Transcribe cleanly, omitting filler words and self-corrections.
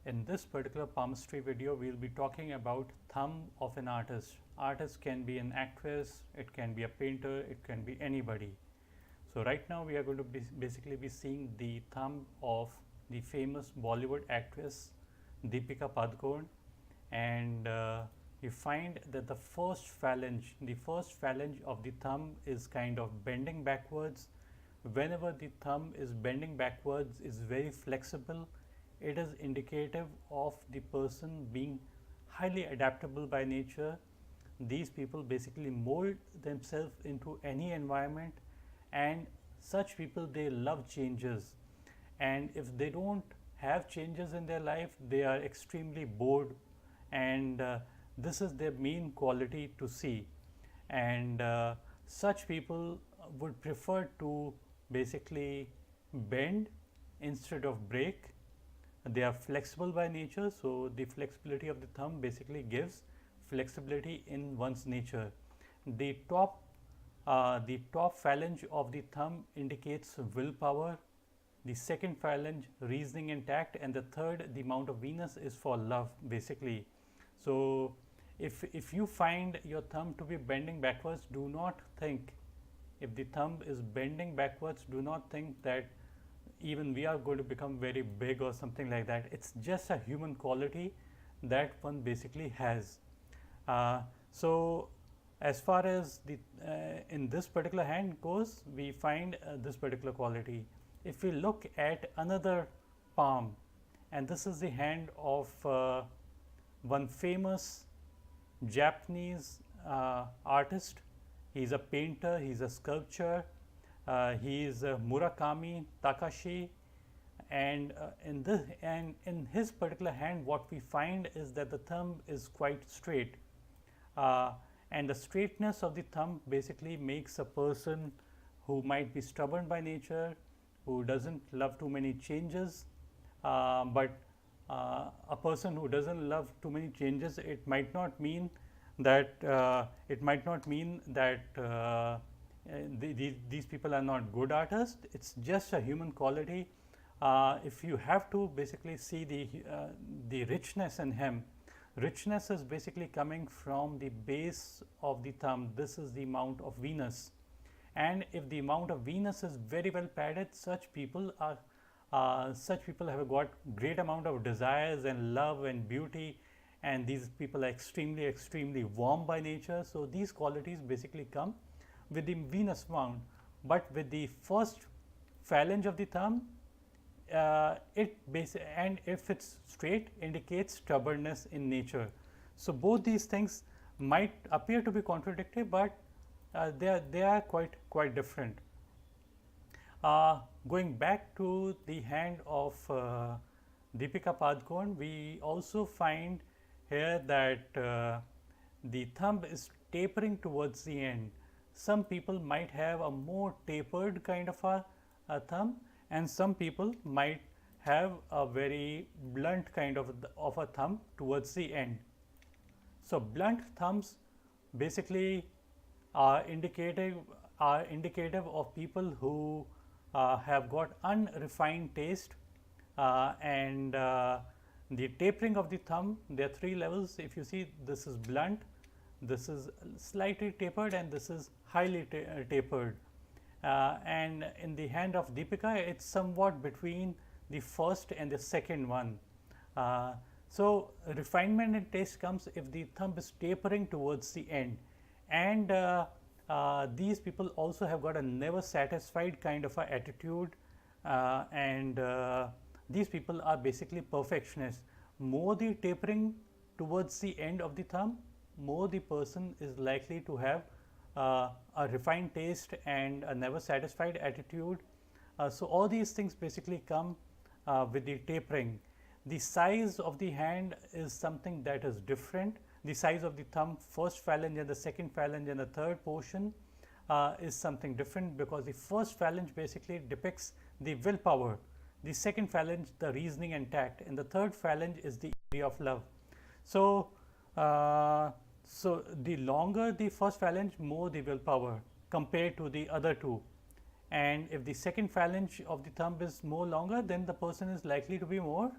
In this particular palmistry video, we will be talking about thumb of an artist. Artist can be an actress, it can be a painter, it can be anybody. So right now we are going to basically be seeing the thumb of the famous Bollywood actress Deepika Padukone, and you find that the first phalange of the thumb is kind of bending backwards. Whenever the thumb is bending backwards, is very flexible. It is indicative of the person being highly adaptable by nature. These people basically mold themselves into any environment, and such people, they love changes, and if they don't have changes in their life, they are extremely bored, and this is their main quality to see. And such people would prefer to basically bend instead of break. They are flexible by nature, so the flexibility of the thumb basically gives flexibility in one's nature. The top phalange of the thumb indicates willpower, the second phalange reasoning and tact, and the third, the mount of Venus, is for love basically. So if you find your thumb to be bending backwards, do not think, if the thumb is bending backwards, do not think that even we are going to become very big or something like that. It's just a human quality that one basically has. So as far as the in this particular hand goes, we find this particular quality. If we look at another palm, and this is the hand of one famous Japanese artist. He is a painter, he is a sculptor, he is Murakami Takashi, and in his particular hand, what we find is that the thumb is quite straight, and the straightness of the thumb basically makes a person who might be stubborn by nature, who doesn't love too many changes, but a person who doesn't love too many changes, it might not mean that these people are not good artists. It's just a human quality. If you have to basically see the richness in him, richness is basically coming from the base of the thumb. This is the mount of Venus, and if the mount of Venus is very well padded, such people have got great amount of desires and love and beauty, and these people are extremely warm by nature. So these qualities basically come with the Venus mount, but with the first phalange of the thumb, and if it's straight, indicates stubbornness in nature. So both these things might appear to be contradictory, but they are quite different. Going back to the hand of Deepika Padukone, we also find here that the thumb is tapering towards the end. Some people might have a more tapered kind of a thumb, and some people might have a very blunt kind of a thumb towards the end. So blunt thumbs basically are indicative of people who have got unrefined taste, and the tapering of the thumb, there are three levels. If you see, this is blunt, this is slightly tapered, and this is highly tapered. And in the hand of Deepika, it's somewhat between the first and the second one. So refinement in taste comes if the thumb is tapering towards the end, and these people also have got a never satisfied kind of a attitude, and these people are basically perfectionists. More the tapering towards the end of the thumb, more the person is likely to have a refined taste and a never satisfied attitude. So all these things basically come with the tapering. The size of the hand is something that is different. The size of the thumb, first phalange and the second phalange and the third portion, is something different, because the first phalange basically depicts the willpower, the second phalange the reasoning and tact, and the third phalange is the area of love. So so the longer the first phalange, more the willpower compared to the other two, and if the second phalange of the thumb is more longer, then the person is likely to be more